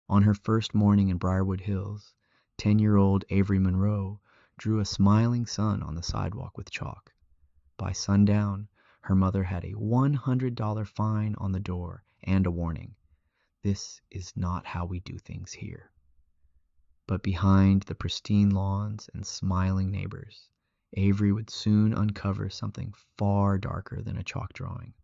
On her first morning in Briarwood Hills, 10-year-old Avery Monroe drew a smiling sun on the sidewalk with chalk. By sundown, her mother had a $100 fine on the door and a warning. This is not how we do things here. But behind the pristine lawns and smiling neighbors, Avery would soon uncover something far darker than a chalk drawing,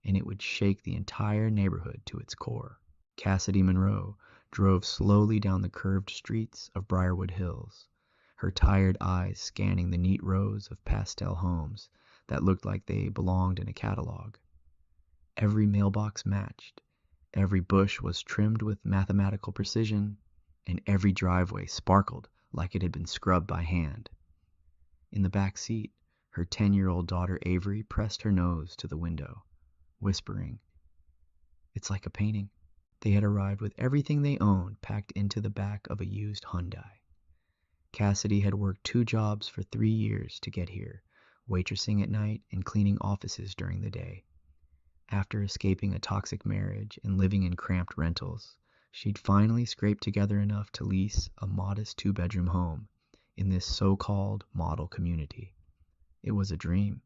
and it would shake the entire neighborhood to its core. Cassidy Monroe drove slowly down the curved streets of Briarwood Hills, her tired eyes scanning the neat rows of pastel homes that looked like they belonged in a catalog. Every mailbox matched, every bush was trimmed with mathematical precision, and every driveway sparkled like it had been scrubbed by hand. In the back seat, her 10-year-old daughter Avery pressed her nose to the window, whispering, "It's like a painting." They had arrived with everything they owned packed into the back of a used Hyundai. Cassidy had worked 2 jobs for 3 years to get here, waitressing at night and cleaning offices during the day. After escaping a toxic marriage and living in cramped rentals, she'd finally scraped together enough to lease a modest 2-bedroom home in this so-called model community. It was a dream,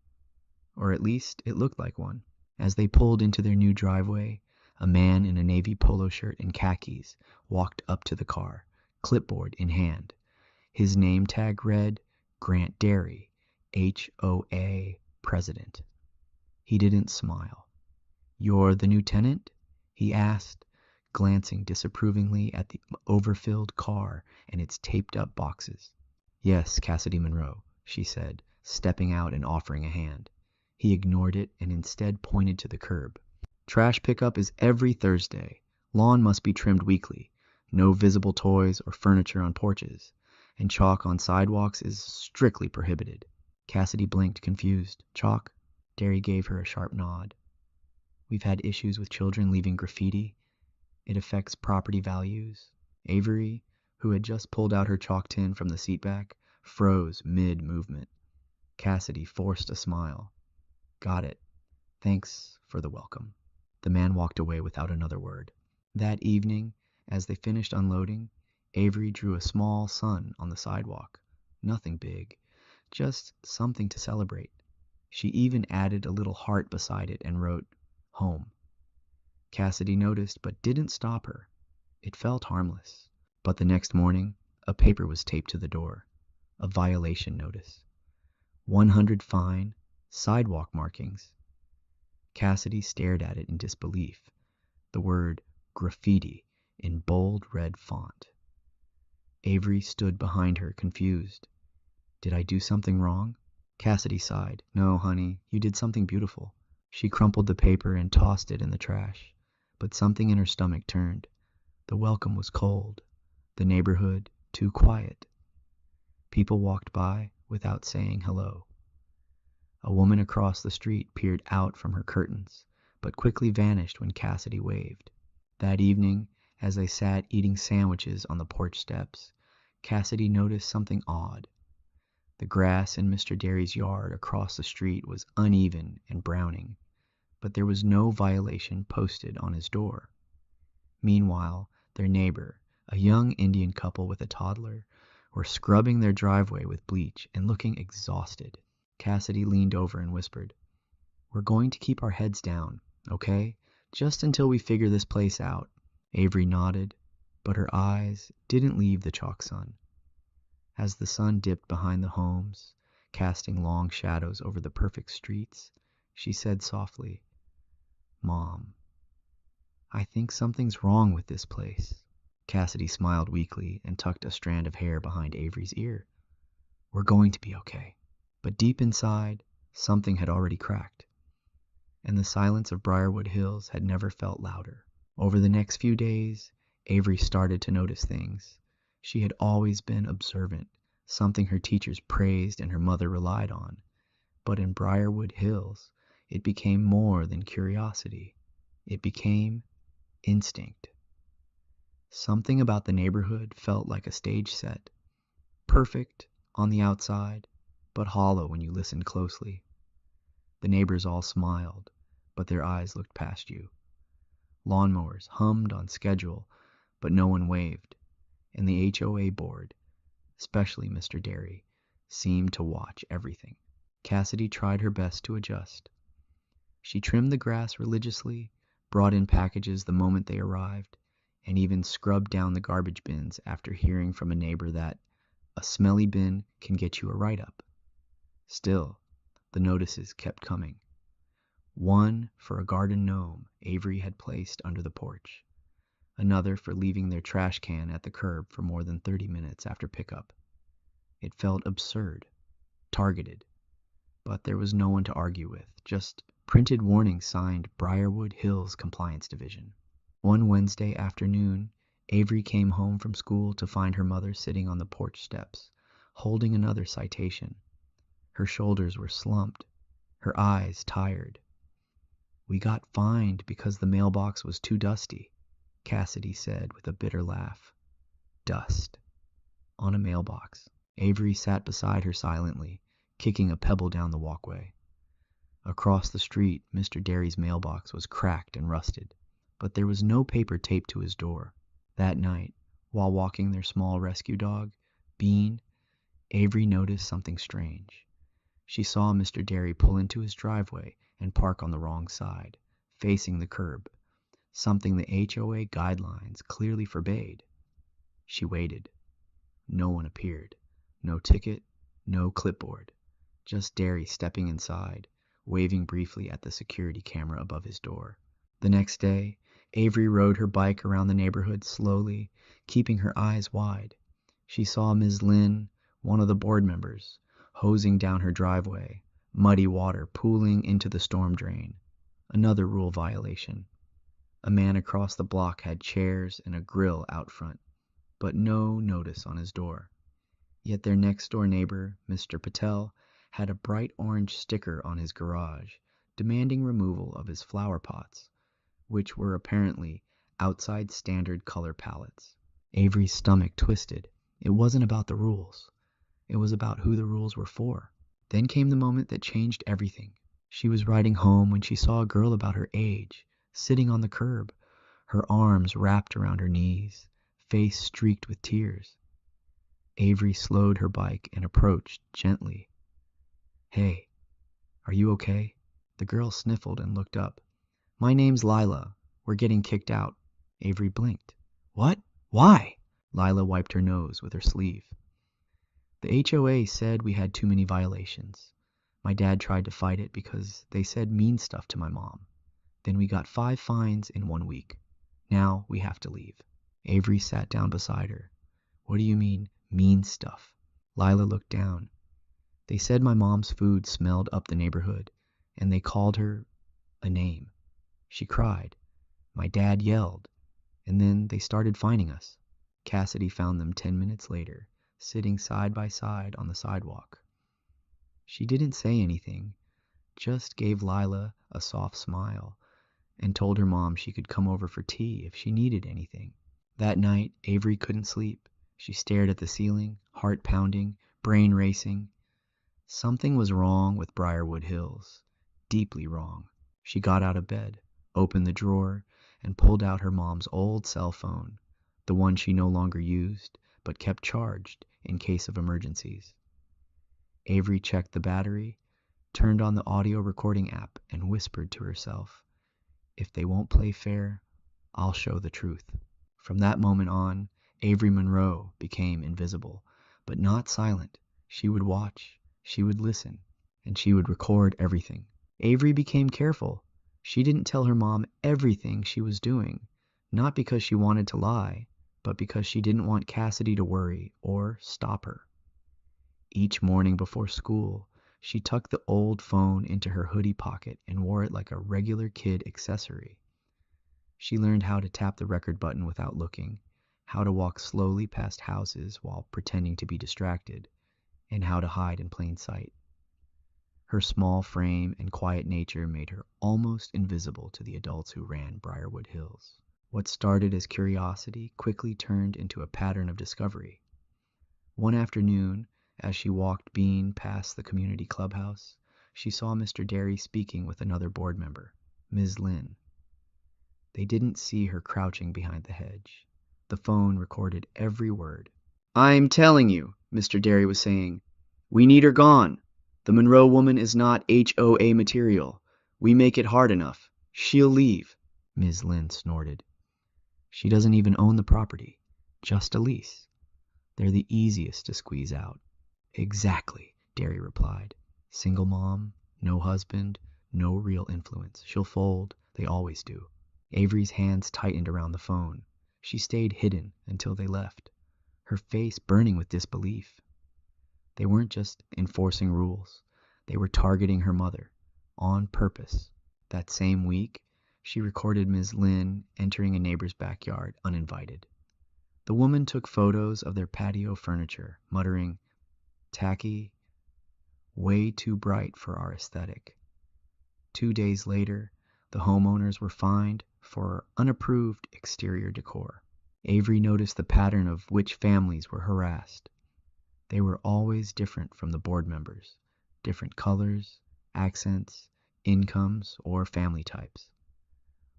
or at least it looked like one. As they pulled into their new driveway, a man in a navy polo shirt and khakis walked up to the car, clipboard in hand. His name tag read, Grant Derry, HOA President. He didn't smile. "You're the new tenant?" he asked, glancing disapprovingly at the overfilled car and its taped-up boxes. "Yes, Cassidy Monroe," she said, stepping out and offering a hand. He ignored it and instead pointed to the curb. "Trash pickup is every Thursday. Lawn must be trimmed weekly. No visible toys or furniture on porches. And chalk on sidewalks is strictly prohibited." Cassidy blinked, confused. "Chalk?" Derry gave her a sharp nod. "We've had issues with children leaving graffiti. It affects property values." Avery, who had just pulled out her chalk tin from the seatback, froze mid-movement. Cassidy forced a smile. "Got it. Thanks for the welcome." The man walked away without another word. That evening, as they finished unloading, Avery drew a small sun on the sidewalk. Nothing big, just something to celebrate. She even added a little heart beside it and wrote, "Home." Cassidy noticed but didn't stop her. It felt harmless. But the next morning, a paper was taped to the door. A violation notice. 100 fine, sidewalk markings. Cassidy stared at it in disbelief. The word graffiti in bold red font. Avery stood behind her, confused. "Did I do something wrong?" Cassidy sighed. "No, honey, you did something beautiful." She crumpled the paper and tossed it in the trash. But something in her stomach turned. The welcome was cold. The neighborhood too quiet. People walked by without saying hello. A woman across the street peered out from her curtains, but quickly vanished when Cassidy waved. That evening, as they sat eating sandwiches on the porch steps, Cassidy noticed something odd. The grass in Mr. Derry's yard across the street was uneven and browning, but there was no violation posted on his door. Meanwhile, their neighbor, a young Indian couple with a toddler, were scrubbing their driveway with bleach and looking exhausted. Cassidy leaned over and whispered, "We're going to keep our heads down, okay? Just until we figure this place out." Avery nodded, but her eyes didn't leave the chalk sun. As the sun dipped behind the homes, casting long shadows over the perfect streets, she said softly, "Mom, I think something's wrong with this place." Cassidy smiled weakly and tucked a strand of hair behind Avery's ear. "We're going to be okay." But deep inside, something had already cracked. And the silence of Briarwood Hills had never felt louder. Over the next few days, Avery started to notice things. She had always been observant, something her teachers praised and her mother relied on. But in Briarwood Hills, it became more than curiosity. It became instinct. Something about the neighborhood felt like a stage set. Perfect on the outside, but hollow when you listened closely. The neighbors all smiled, but their eyes looked past you. Lawnmowers hummed on schedule, but no one waved, and the HOA board, especially Mr. Derry, seemed to watch everything. Cassidy tried her best to adjust. She trimmed the grass religiously, brought in packages the moment they arrived, and even scrubbed down the garbage bins after hearing from a neighbor that a smelly bin can get you a write-up. Still, the notices kept coming. One for a garden gnome Avery had placed under the porch. Another for leaving their trash can at the curb for more than 30 minutes after pickup. It felt absurd, targeted, but there was no one to argue with, just printed warnings signed Briarwood Hills Compliance Division. One Wednesday afternoon, Avery came home from school to find her mother sitting on the porch steps, holding another citation. Her shoulders were slumped, her eyes tired. "We got fined because the mailbox was too dusty," Cassidy said with a bitter laugh. Dust on a mailbox. Avery sat beside her silently, kicking a pebble down the walkway. Across the street, Mr. Derry's mailbox was cracked and rusted, but there was no paper taped to his door. That night, while walking their small rescue dog, Bean, Avery noticed something strange. She saw Mr. Derry pull into his driveway and park on the wrong side, facing the curb, something the HOA guidelines clearly forbade. She waited. No one appeared. No ticket, no clipboard. Just Derry stepping inside, waving briefly at the security camera above his door. The next day, Avery rode her bike around the neighborhood slowly, keeping her eyes wide. She saw Ms. Lynn, one of the board members, hosing down her driveway, muddy water pooling into the storm drain. Another rule violation. A man across the block had chairs and a grill out front, but no notice on his door. Yet their next-door neighbor, Mr. Patel, had a bright orange sticker on his garage, demanding removal of his flower pots, which were apparently outside standard color palettes. Avery's stomach twisted. It wasn't about the rules. It was about who the rules were for. Then came the moment that changed everything. She was riding home when she saw a girl about her age, sitting on the curb, her arms wrapped around her knees, face streaked with tears. Avery slowed her bike and approached gently. "Hey, are you okay?" The girl sniffled and looked up. "My name's Lila. We're getting kicked out." Avery blinked. "What? Why?" Lila wiped her nose with her sleeve. "The HOA said we had too many violations. My dad tried to fight it because they said mean stuff to my mom. Then we got 5 fines in 1 week. Now we have to leave." Avery sat down beside her. "What do you mean, mean stuff?" Lila looked down. "They said my mom's food smelled up the neighborhood, and they called her a name. She cried. My dad yelled, and then they started fining us." Cassidy found them 10 minutes later, sitting side by side on the sidewalk. She didn't say anything, just gave Lila a soft smile and told her mom she could come over for tea if she needed anything. That night, Avery couldn't sleep. She stared at the ceiling, heart pounding, brain racing. Something was wrong with Briarwood Hills, deeply wrong. She got out of bed, opened the drawer, and pulled out her mom's old cell phone, the one she no longer used, but kept charged in case of emergencies. Avery checked the battery, turned on the audio recording app, and whispered to herself, "If they won't play fair, I'll show the truth." From that moment on, Avery Monroe became invisible, but not silent. She would watch, she would listen, and she would record everything. Avery became careful. She didn't tell her mom everything she was doing, not because she wanted to lie, but because she didn't want Cassidy to worry or stop her. Each morning before school, she tucked the old phone into her hoodie pocket and wore it like a regular kid accessory. She learned how to tap the record button without looking, how to walk slowly past houses while pretending to be distracted, and how to hide in plain sight. Her small frame and quiet nature made her almost invisible to the adults who ran Briarwood Hills. What started as curiosity quickly turned into a pattern of discovery. One afternoon, as she walked Bean past the community clubhouse, she saw Mr. Derry speaking with another board member, Ms. Lynn. They didn't see her crouching behind the hedge. The phone recorded every word. "I'm telling you," Mr. Derry was saying. "We need her gone. The Monroe woman is not HOA material. We make it hard enough. She'll leave." Ms. Lynn snorted. "She doesn't even own the property. Just a lease. They're the easiest to squeeze out." "Exactly," Derry replied. "Single mom, no husband, no real influence. She'll fold. They always do." Avery's hands tightened around the phone. She stayed hidden until they left, her face burning with disbelief. They weren't just enforcing rules. They were targeting her mother, on purpose. That same week, she recorded Ms. Lynn entering a neighbor's backyard uninvited. The woman took photos of their patio furniture, muttering, "Tacky, way too bright for our aesthetic." 2 days later, the homeowners were fined for unapproved exterior decor. Avery noticed the pattern of which families were harassed. They were always different from the board members, different colors, accents, incomes, or family types.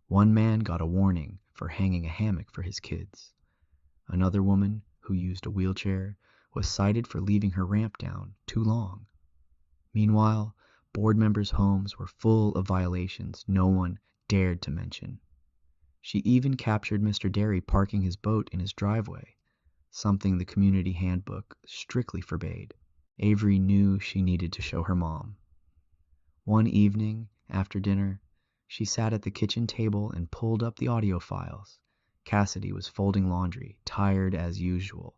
One man got a warning for hanging a hammock for his kids. Another woman, who used a wheelchair, was cited for leaving her ramp down too long. Meanwhile, board members' homes were full of violations no one dared to mention. She even captured Mr. Derry parking his boat in his driveway, something the community handbook strictly forbade. Avery knew she needed to show her mom. One evening, after dinner, she sat at the kitchen table and pulled up the audio files. Cassidy was folding laundry, tired as usual,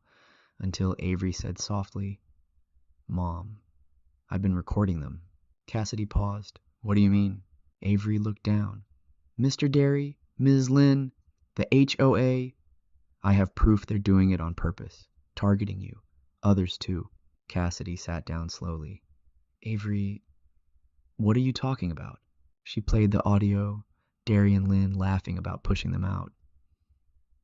until Avery said softly, "Mom, I've been recording them." Cassidy paused. "What do you mean?" Avery looked down. "Mr. Derry, Ms. Lynn, the HOA, I have proof they're doing it on purpose, targeting you. Others too." Cassidy sat down slowly. "Avery, what are you talking about?" She played the audio, Derry and Lynn laughing about pushing them out.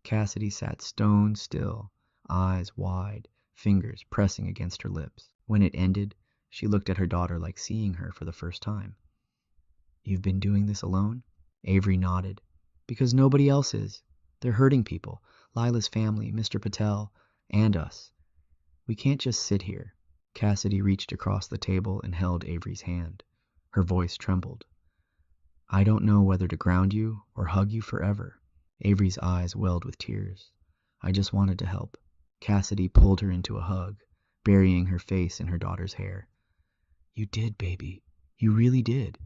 Cassidy sat stone still, eyes wide, fingers pressing against her lips. When it ended, she looked at her daughter like seeing her for the first time. "You've been doing this alone?" Avery nodded. "Because nobody else is. They're hurting people. Lila's family, Mr. Patel, and us. We can't just sit here." Cassidy reached across the table and held Avery's hand. Her voice trembled. "I don't know whether to ground you or hug you forever." Avery's eyes welled with tears. "I just wanted to help." Cassidy pulled her into a hug, burying her face in her daughter's hair. "You did, baby. You really did."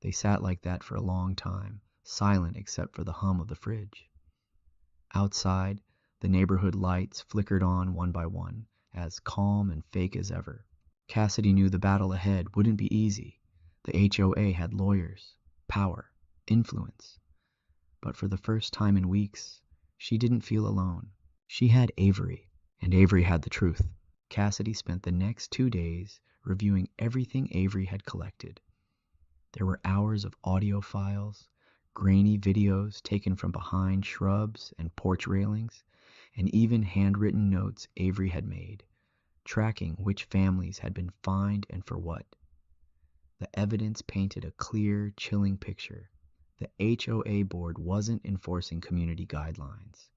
They sat like that for a long time, silent except for the hum of the fridge. Outside, the neighborhood lights flickered on one by one, as calm and fake as ever. Cassidy knew the battle ahead wouldn't be easy. The HOA had lawyers, power, influence. But for the first time in weeks, she didn't feel alone. She had Avery, and Avery had the truth. Cassidy spent the next 2 days reviewing everything Avery had collected. There were hours of audio files, grainy videos taken from behind shrubs and porch railings, and even handwritten notes Avery had made, tracking which families had been fined and for what. The evidence painted a clear, chilling picture. The HOA board wasn't enforcing community guidelines.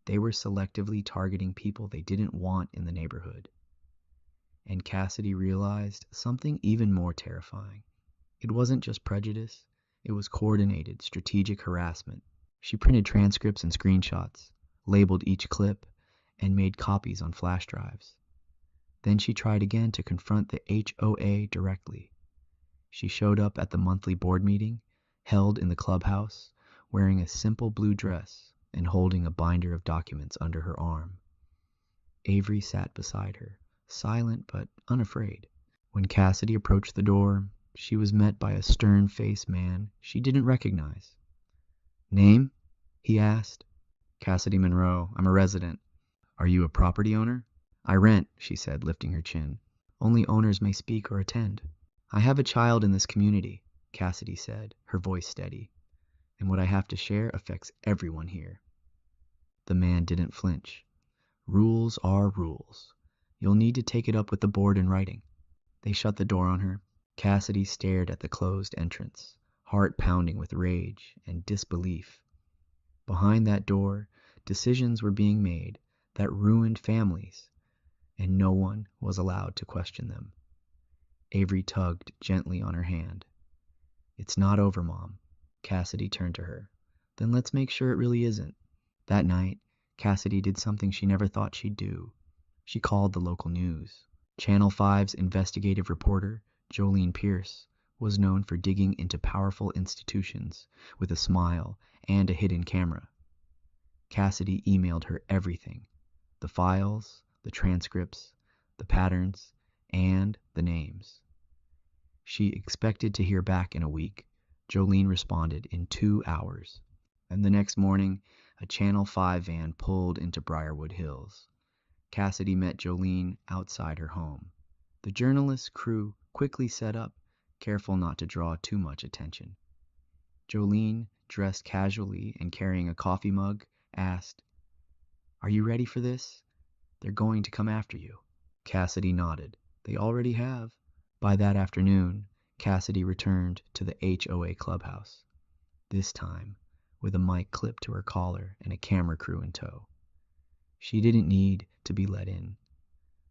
They were selectively targeting people they didn't want in the neighborhood. And Cassidy realized something even more terrifying. It wasn't just prejudice, it was coordinated, strategic harassment. She printed transcripts and screenshots, labeled each clip, and made copies on flash drives. Then she tried again to confront the HOA directly. She showed up at the monthly board meeting, held in the clubhouse, wearing a simple blue dress and holding a binder of documents under her arm. Avery sat beside her, silent but unafraid. When Cassidy approached the door, she was met by a stern-faced man she didn't recognize. "Name?" he asked. "Cassidy Monroe. I'm a resident." "Are you a property owner?" "I rent," she said, lifting her chin. "Only owners may speak or attend." "I have a child in this community," Cassidy said, her voice steady. "And what I have to share affects everyone here." The man didn't flinch. "Rules are rules. You'll need to take it up with the board in writing." They shut the door on her. Cassidy stared at the closed entrance, heart pounding with rage and disbelief. Behind that door, Decisions were being made that ruined families, and no one was allowed to question them. Avery tugged gently on her hand. "It's not over, Mom." Cassidy turned to her. "Then let's make sure it really isn't." That night, Cassidy did something she never thought she'd do. She called the local news. Channel 5's investigative reporter, Jolene Pierce, was known for digging into powerful institutions with a smile and a hidden camera. Cassidy emailed her everything: the files, the transcripts, the patterns, and the names. She expected to hear back in a week. Jolene responded in 2 hours. And the next morning, a Channel 5 van pulled into Briarwood Hills. Cassidy met Jolene outside her home. The journalist's crew quickly set up, careful not to draw too much attention. Jolene, dressed casually and carrying a coffee mug, asked, "Are you ready for this? They're going to come after you." Cassidy nodded. "They already have." By that afternoon, Cassidy returned to the HOA clubhouse, this time with a mic clipped to her collar and a camera crew in tow. She didn't need to be let in.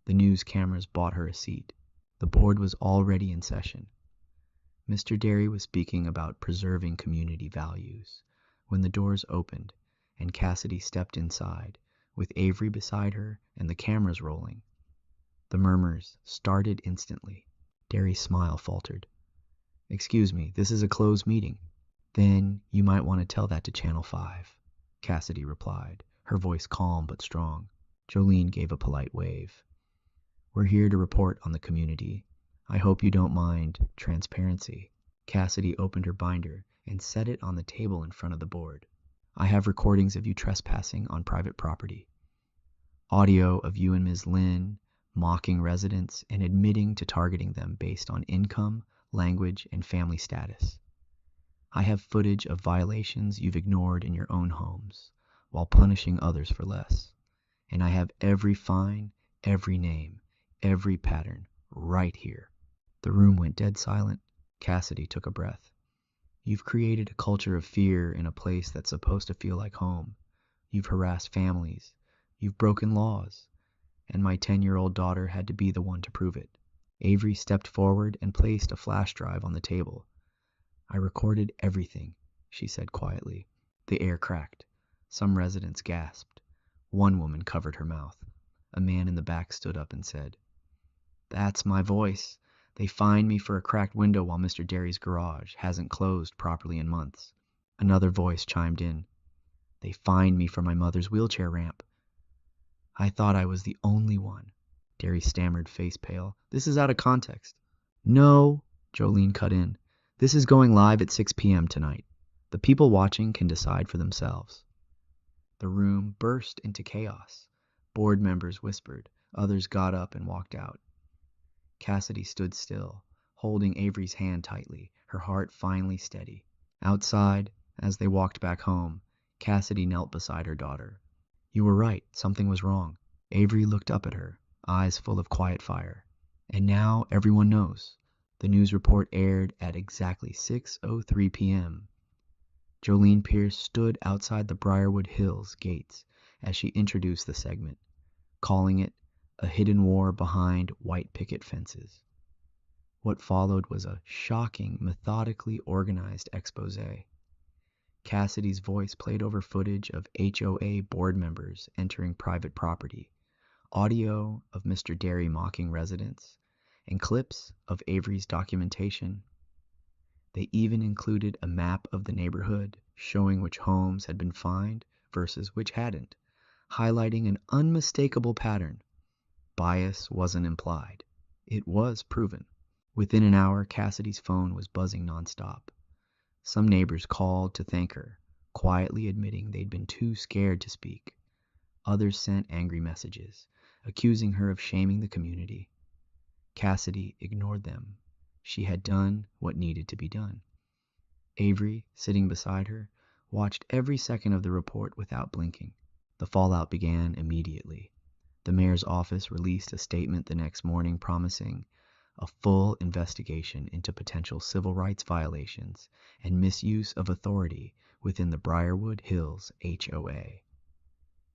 The news cameras bought her a seat. The board was already in session. Mr. Derry was speaking about preserving community values when the doors opened and Cassidy stepped inside, with Avery beside her and the cameras rolling. The murmurs started instantly. Derry's smile faltered. "Excuse me, this is a closed meeting." "Then you might want to tell that to Channel 5, Cassidy replied, her voice calm but strong. Jolene gave a polite wave. "We're here to report on the community. I hope you don't mind transparency." Cassidy opened her binder and set it on the table in front of the board. "I have recordings of you trespassing on private property. Audio of you and Ms. Lynn mocking residents and admitting to targeting them based on income, language, and family status. I have footage of violations you've ignored in your own homes, while punishing others for less. And I have every fine, every name, every pattern, right here." The room went dead silent. Cassidy took a breath. "You've created a culture of fear in a place that's supposed to feel like home. You've harassed families. You've broken laws. And my 10-year-old daughter had to be the one to prove it." Avery stepped forward and placed a flash drive on the table. "I recorded everything," she said quietly. The air cracked. Some residents gasped. One woman covered her mouth. A man in the back stood up and said, "That's my voice. They fined me for a cracked window while Mr. Derry's garage hasn't closed properly in months." Another voice chimed in. "They fined me for my mother's wheelchair ramp." "I thought I was the only one." Derry stammered, face pale. "This is out of context." "No," Jolene cut in. "This is going live at 6 p.m. tonight. The people watching can decide for themselves." The room burst into chaos. Board members whispered. Others got up and walked out. Cassidy stood still, holding Avery's hand tightly, her heart finally steady. Outside, as they walked back home, Cassidy knelt beside her daughter. "You were right. Something was wrong." Avery looked up at her, eyes full of quiet fire. "And now everyone knows." The news report aired at exactly 6:03 p.m. Jolene Pierce stood outside the Briarwood Hills gates as she introduced the segment, calling it "A Hidden War Behind White Picket Fences." What followed was a shocking, methodically organized expose. Cassidy's voice played over footage of HOA board members entering private property, audio of Mr. Derry mocking residents, and clips of Avery's documentation. They even included a map of the neighborhood showing which homes had been fined versus which hadn't, highlighting an unmistakable pattern. Bias wasn't implied. It was proven. Within an hour, Cassidy's phone was buzzing nonstop. Some neighbors called to thank her, quietly admitting they'd been too scared to speak. Others sent angry messages, accusing her of shaming the community. Cassidy ignored them. She had done what needed to be done. Avery, sitting beside her, watched every second of the report without blinking. The fallout began immediately. The mayor's office released a statement the next morning promising a full investigation into potential civil rights violations and misuse of authority within the Briarwood Hills HOA.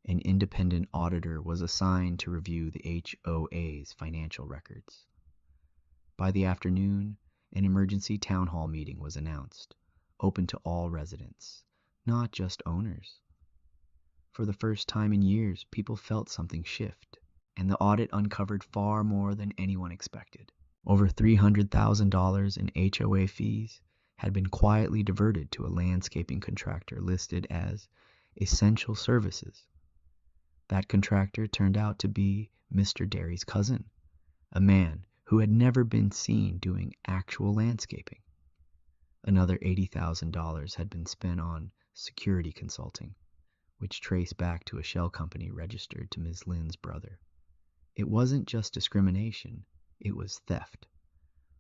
An independent auditor was assigned to review the HOA's financial records. By the afternoon, an emergency town hall meeting was announced, open to all residents, not just owners. For the first time in years, people felt something shift, and the audit uncovered far more than anyone expected. Over $300,000 in HOA fees had been quietly diverted to a landscaping contractor listed as essential services. That contractor turned out to be Mr. Derry's cousin, a man who had never been seen doing actual landscaping. Another $80,000 had been spent on security consulting, which traced back to a shell company registered to Ms. Lynn's brother. It wasn't just discrimination, it was theft.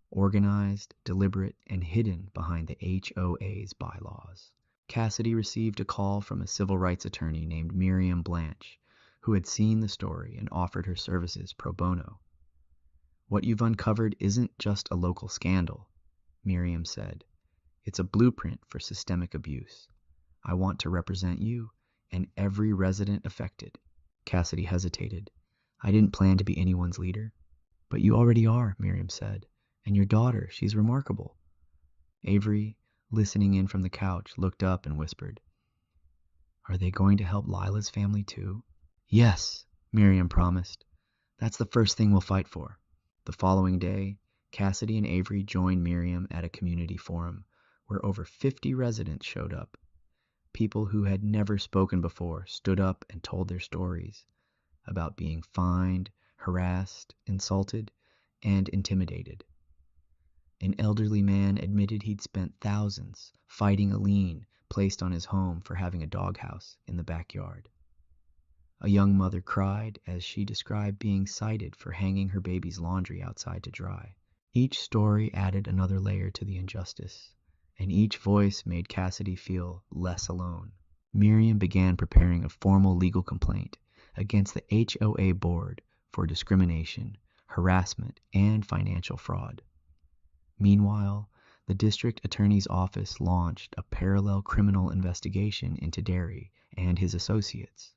Organized, deliberate, and hidden behind the HOA's bylaws. Cassidy received a call from a civil rights attorney named Miriam Blanche, who had seen the story and offered her services pro bono. "What you've uncovered isn't just a local scandal," Miriam said. "It's a blueprint for systemic abuse. I want to represent you and every resident affected." Cassidy hesitated. "I didn't plan to be anyone's leader." "But you already are," Miriam said. "And your daughter, she's remarkable." Avery, listening in from the couch, looked up and whispered, "Are they going to help Lila's family too?" "Yes," Miriam promised. "That's the first thing we'll fight for." The following day, Cassidy and Avery joined Miriam at a community forum where over 50 residents showed up. People who had never spoken before stood up and told their stories about being fined, harassed, insulted, and intimidated. An elderly man admitted he'd spent thousands fighting a lien placed on his home for having a doghouse in the backyard. A young mother cried as she described being cited for hanging her baby's laundry outside to dry. Each story added another layer to the injustice, and each voice made Cassidy feel less alone. Miriam began preparing a formal legal complaint against the HOA board for discrimination, harassment, and financial fraud. Meanwhile, the district attorney's office launched a parallel criminal investigation into Derry and his associates.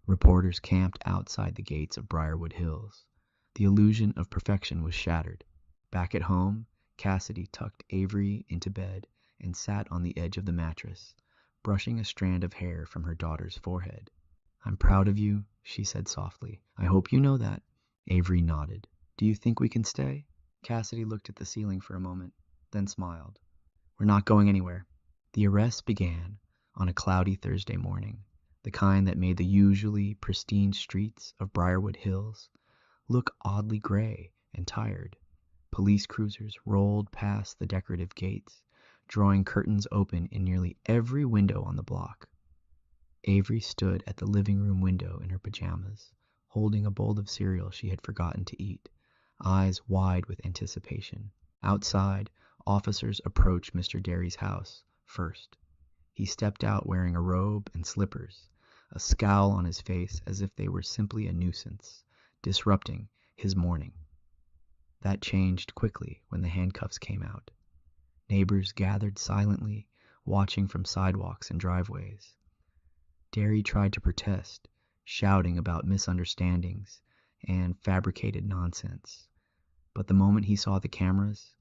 Reporters camped outside the gates of Briarwood Hills. The illusion of perfection was shattered. Back at home, Cassidy tucked Avery into bed and sat on the edge of the mattress, brushing a strand of hair from her daughter's forehead. "I'm proud of you," she said softly. "I hope you know that." Avery nodded. "Do you think we can stay?" Cassidy looked at the ceiling for a moment, then smiled. "We're not going anywhere." The arrest began on a cloudy Thursday morning, the kind that made the usually pristine streets of Briarwood Hills look oddly gray and tired. Police cruisers rolled past the decorative gates, drawing curtains open in nearly every window on the block. Avery stood at the living room window in her pajamas, holding a bowl of cereal she had forgotten to eat, eyes wide with anticipation. Outside, officers approached Mr. Derry's house first. He stepped out wearing a robe and slippers, a scowl on his face as if they were simply a nuisance, disrupting his morning. That changed quickly when the handcuffs came out. Neighbors gathered silently, watching from sidewalks and driveways. Derry tried to protest, shouting about misunderstandings and fabricated nonsense. But the moment he saw the cameras,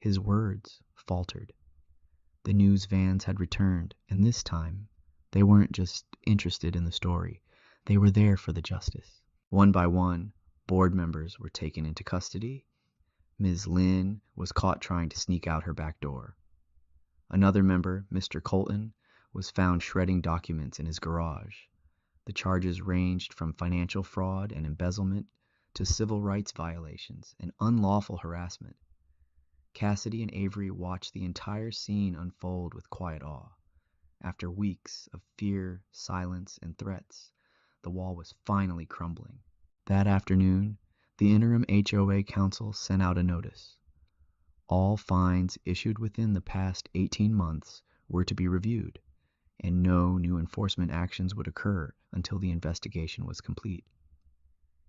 his words faltered. The news vans had returned, and this time, they weren't just interested in the story. They were there for the justice. One by one, board members were taken into custody. Ms. Lynn was caught trying to sneak out her back door. Another member, Mr. Colton, was found shredding documents in his garage. The charges ranged from financial fraud and embezzlement to civil rights violations and unlawful harassment. Cassidy and Avery watched the entire scene unfold with quiet awe. After weeks of fear, silence, and threats, the wall was finally crumbling. That afternoon, the interim HOA council sent out a notice. All fines issued within the past 18 months were to be reviewed, and no new enforcement actions would occur until the investigation was complete.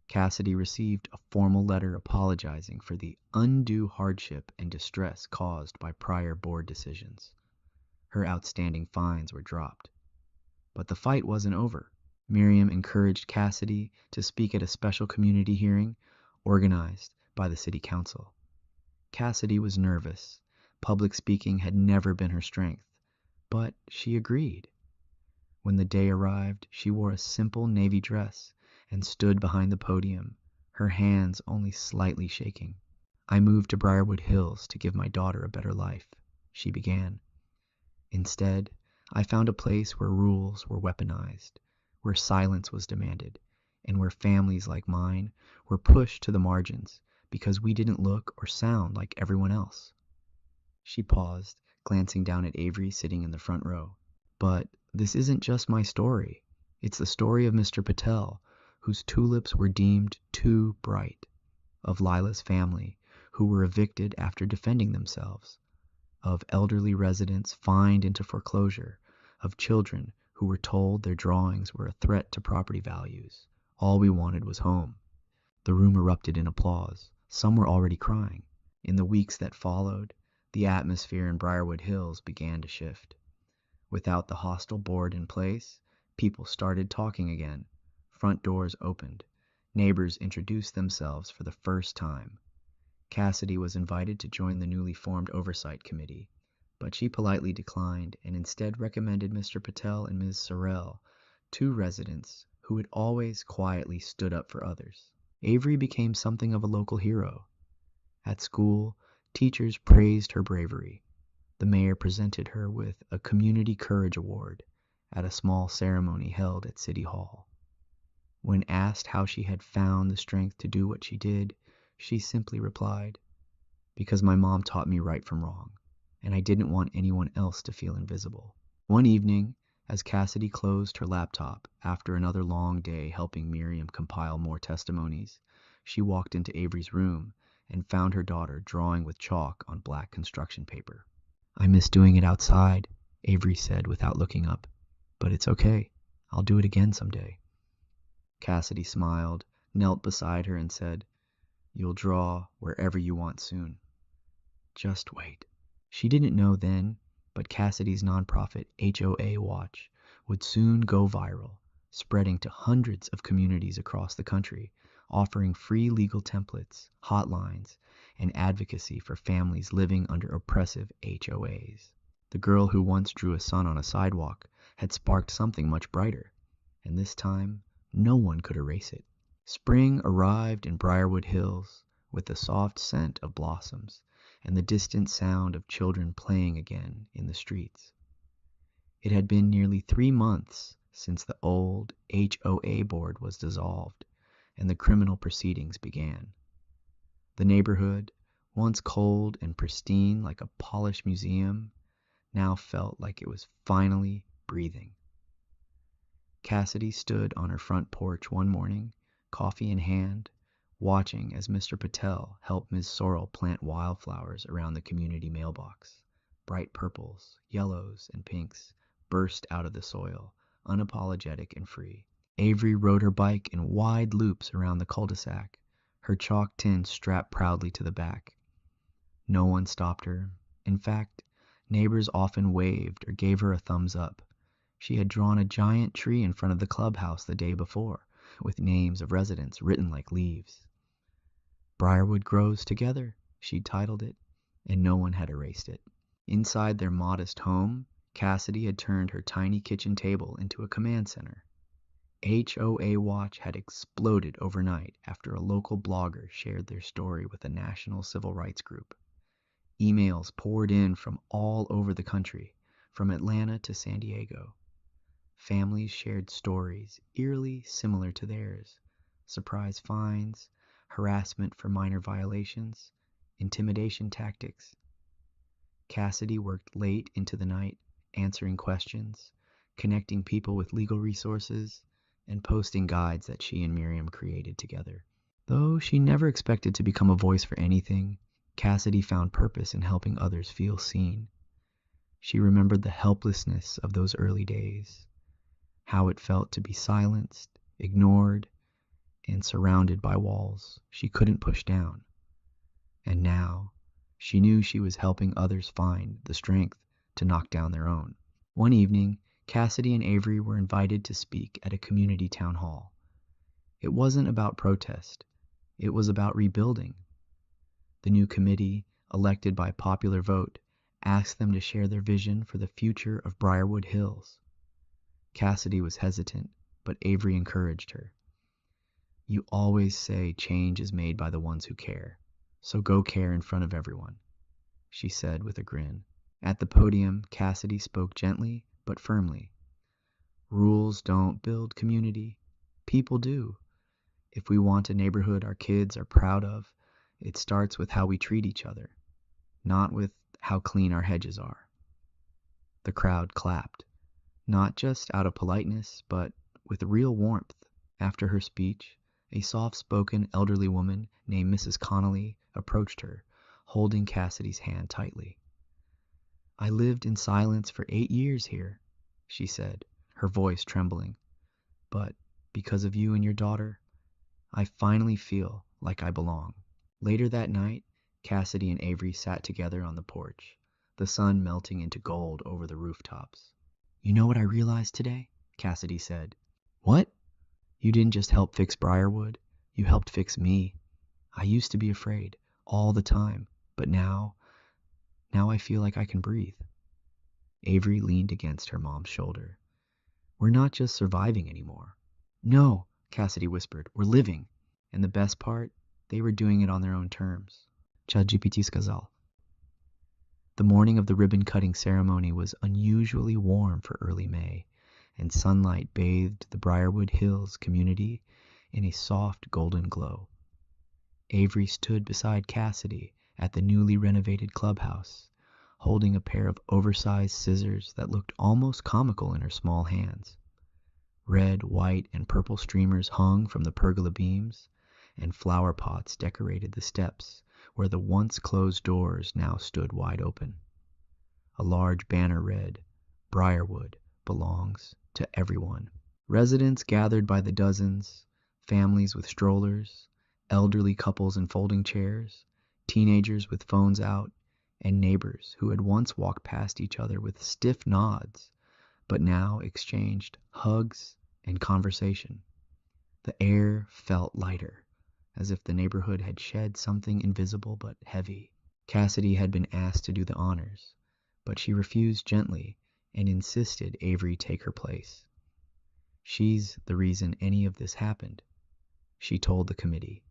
Cassidy received a formal letter apologizing for the undue hardship and distress caused by prior board decisions. Her outstanding fines were dropped. But the fight wasn't over. Miriam encouraged Cassidy to speak at a special community hearing organized by the city council. Cassidy was nervous. Public speaking had never been her strength, but she agreed. When the day arrived, she wore a simple navy dress and stood behind the podium, her hands only slightly shaking. "I moved to Briarwood Hills to give my daughter a better life," she began. "Instead, I found a place where rules were weaponized, where silence was demanded, and where families like mine were pushed to the margins because we didn't look or sound like everyone else." She paused, glancing down at Avery sitting in the front row. "But this isn't just my story. It's the story of Mr. Patel, whose tulips were deemed too bright, of Lila's family, who were evicted after defending themselves, of elderly residents fined into foreclosure, of children who were told their drawings were a threat to property values. All we wanted was home." The room erupted in applause. Some were already crying. In the weeks that followed, the atmosphere in Briarwood Hills began to shift. Without the hostile board in place, people started talking again. Front doors opened. Neighbors introduced themselves for the first time. Cassidy was invited to join the newly formed oversight committee, but she politely declined and instead recommended Mr. Patel and Ms. Sorrell, two residents who had always quietly stood up for others. Avery became something of a local hero. At school, teachers praised her bravery. The mayor presented her with a Community Courage Award at a small ceremony held at City Hall. When asked how she had found the strength to do what she did, she simply replied, "Because my mom taught me right from wrong, and I didn't want anyone else to feel invisible." One evening, as Cassidy closed her laptop after another long day helping Miriam compile more testimonies, she walked into Avery's room and found her daughter drawing with chalk on black construction paper. "I miss doing it outside," Avery said without looking up. "But it's okay. I'll do it again someday." Cassidy smiled, knelt beside her, and said, "You'll draw wherever you want soon. Just wait." She didn't know then, but Cassidy's nonprofit HOA Watch would soon go viral, spreading to hundreds of communities across the country, offering free legal templates, hotlines, and advocacy for families living under oppressive HOAs. The girl who once drew a sun on a sidewalk had sparked something much brighter, and this time no one could erase it. Spring arrived in Briarwood Hills with the soft scent of blossoms and the distant sound of children playing again in the streets. It had been nearly 3 months since the old HOA board was dissolved and the criminal proceedings began. The neighborhood, once cold and pristine like a polished museum, now felt like it was finally breathing. Cassidy stood on her front porch one morning, coffee in hand, watching as Mr. Patel helped Ms. Sorrell plant wildflowers around the community mailbox. Bright purples, yellows, and pinks burst out of the soil, unapologetic and free. Avery rode her bike in wide loops around the cul-de-sac, her chalk tin strapped proudly to the back. No one stopped her. In fact, neighbors often waved or gave her a thumbs up. She had drawn a giant tree in front of the clubhouse the day before, with names of residents written like leaves. "Briarwood Grows Together," she'd titled it, and no one had erased it. Inside their modest home, Cassidy had turned her tiny kitchen table into a command center. HOA Watch had exploded overnight after a local blogger shared their story with a national civil rights group. Emails poured in from all over the country, from Atlanta to San Diego. Families shared stories eerily similar to theirs: surprise fines, harassment for minor violations, intimidation tactics. Cassidy worked late into the night, answering questions, connecting people with legal resources, and posting guides that she and Miriam created together. Though she never expected to become a voice for anything, Cassidy found purpose in helping others feel seen. She remembered the helplessness of those early days, how it felt to be silenced, ignored, and surrounded by walls she couldn't push down. And now, she knew she was helping others find the strength to knock down their own. One evening, Cassidy and Avery were invited to speak at a community town hall. It wasn't about protest. It was about rebuilding. The new committee, elected by popular vote, asked them to share their vision for the future of Briarwood Hills. Cassidy was hesitant, but Avery encouraged her. "You always say change is made by the ones who care, so go care in front of everyone," she said with a grin. At the podium, Cassidy spoke gently but firmly. "Rules don't build community. People do. If we want a neighborhood our kids are proud of, it starts with how we treat each other, not with how clean our hedges are." The crowd clapped, not just out of politeness, but with real warmth. After her speech, a soft-spoken elderly woman named Mrs. Connolly approached her, holding Cassidy's hand tightly. "I lived in silence for 8 years here," she said, her voice trembling. "But because of you and your daughter, I finally feel like I belong." Later that night, Cassidy and Avery sat together on the porch, the sun melting into gold over the rooftops. "You know what I realized today?" Cassidy said. "What?" "You didn't just help fix Briarwood, you helped fix me. I used to be afraid, all the time, but now I feel like I can breathe." Avery leaned against her mom's shoulder. "We're not just surviving anymore." "No," Cassidy whispered, "we're living." And the best part, they were doing it on their own terms. ChatGPT сказал. The morning of the ribbon-cutting ceremony was unusually warm for early May, and sunlight bathed the Briarwood Hills community in a soft golden glow. Avery stood beside Cassidy at the newly renovated clubhouse, holding a pair of oversized scissors that looked almost comical in her small hands. Red, white, and purple streamers hung from the pergola beams, and flower pots decorated the steps where the once closed doors now stood wide open. A large banner read, "Briarwood belongs to everyone." Residents gathered by the dozens, families with strollers, elderly couples in folding chairs, teenagers with phones out, and neighbors who had once walked past each other with stiff nods, but now exchanged hugs and conversation. The air felt lighter, as if the neighborhood had shed something invisible but heavy. Cassidy had been asked to do the honors, but she refused gently and insisted Avery take her place. "She's the reason any of this happened," she told the committee.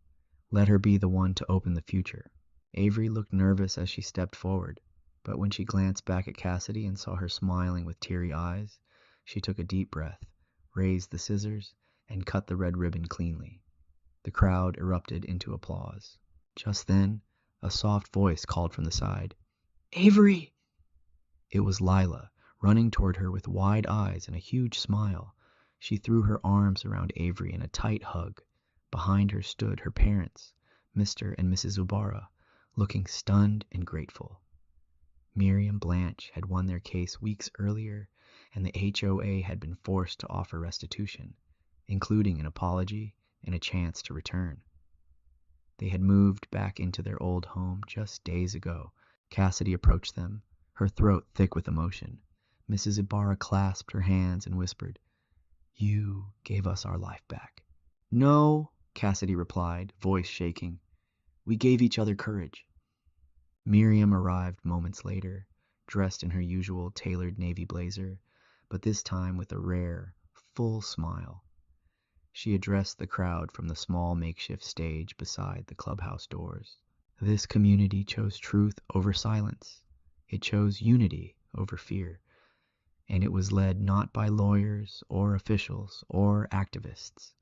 "Let her be the one to open the future." Avery looked nervous as she stepped forward, but when she glanced back at Cassidy and saw her smiling with teary eyes, she took a deep breath, raised the scissors, and cut the red ribbon cleanly. The crowd erupted into applause. Just then, a soft voice called from the side, "Avery!" It was Lila, running toward her with wide eyes and a huge smile. She threw her arms around Avery in a tight hug. Behind her stood her parents, Mr. and Mrs. Ubarra, looking stunned and grateful. Miriam Blanche had won their case weeks earlier, and the HOA had been forced to offer restitution, including an apology and a chance to return. They had moved back into their old home just days ago. Cassidy approached them, her throat thick with emotion. Mrs. Ibarra clasped her hands and whispered, "You gave us our life back." "No," Cassidy replied, voice shaking. "We gave each other courage." Miriam arrived moments later, dressed in her usual tailored navy blazer, but this time with a rare, full smile. She addressed the crowd from the small makeshift stage beside the clubhouse doors. This community chose truth over silence. It chose unity over fear. And it was led not by lawyers or officials or activists,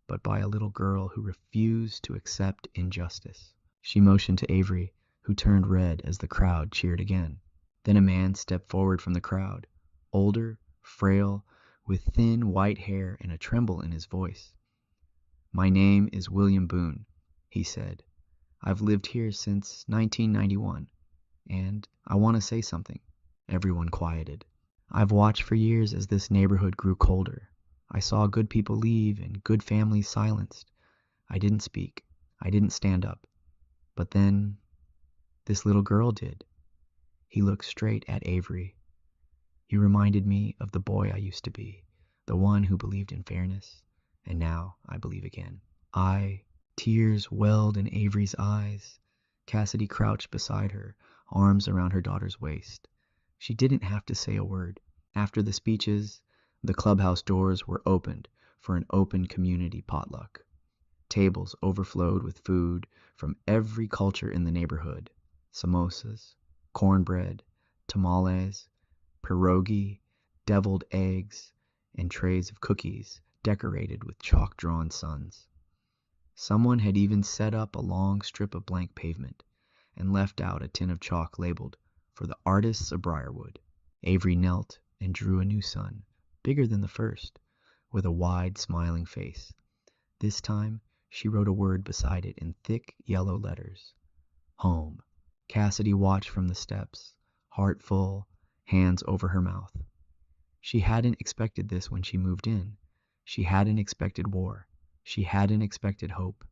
but by a little girl who refused to accept injustice. She motioned to Avery, who turned red as the crowd cheered again. Then a man stepped forward from the crowd, older, frail, with thin white hair and a tremble in his voice. "My name is William Boone," he said. "I've lived here since 1991, and I want to say something." Everyone quieted. "I've watched for years as this neighborhood grew colder. I saw good people leave and good families silenced. I didn't speak. I didn't stand up. But then, this little girl did." He looked straight at Avery. You reminded me of the boy I used to be, the one who believed in fairness, and now I believe again. Tears welled in Avery's eyes. Cassidy crouched beside her, arms around her daughter's waist. She didn't have to say a word. After the speeches, the clubhouse doors were opened for an open community potluck. Tables overflowed with food from every culture in the neighborhood. Samosas, cornbread, tamales, pierogi, deviled eggs, and trays of cookies decorated with chalk-drawn suns. Someone had even set up a long strip of blank pavement and left out a tin of chalk labeled, "For the Artists of Briarwood." Avery knelt and drew a new sun, bigger than the first, with a wide, smiling face. This time, she wrote a word beside it in thick yellow letters. Home. Cassidy watched from the steps, heart full, hands over her mouth. She hadn't expected this when she moved in. She hadn't expected war. She hadn't expected hope.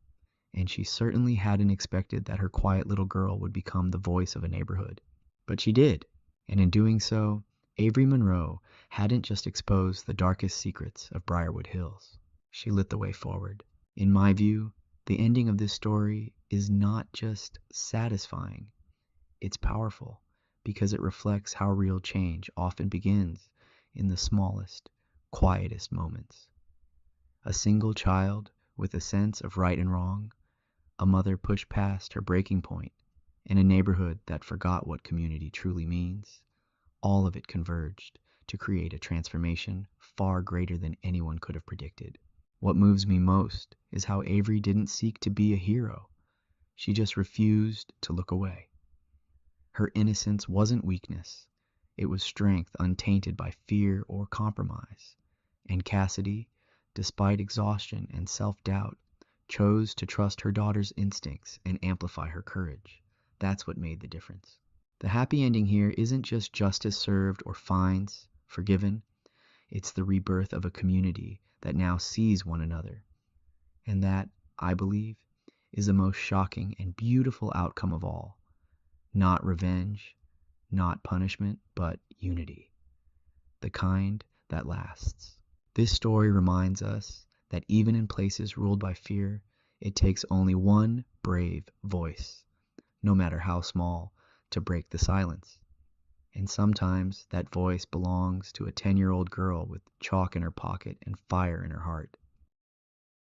And she certainly hadn't expected that her quiet little girl would become the voice of a neighborhood. But she did. And in doing so, Avery Monroe hadn't just exposed the darkest secrets of Briarwood Hills. She lit the way forward. In my view, the ending of this story is not just satisfying. It's powerful because it reflects how real change often begins in the smallest, quietest moments. A single child with a sense of right and wrong, a mother pushed past her breaking point, and a neighborhood that forgot what community truly means. All of it converged to create a transformation far greater than anyone could have predicted. What moves me most is how Avery didn't seek to be a hero. She just refused to look away. Her innocence wasn't weakness. It was strength untainted by fear or compromise. And Cassidy, despite exhaustion and self-doubt, chose to trust her daughter's instincts and amplify her courage. That's what made the difference. The happy ending here isn't just justice served or fines forgiven. It's the rebirth of a community that now sees one another. And that, I believe, is the most shocking and beautiful outcome of all. Not revenge, not punishment, but unity. The kind that lasts. This story reminds us that even in places ruled by fear, it takes only one brave voice, no matter how small, to break the silence. And sometimes that voice belongs to a 10-year-old girl with chalk in her pocket and fire in her heart.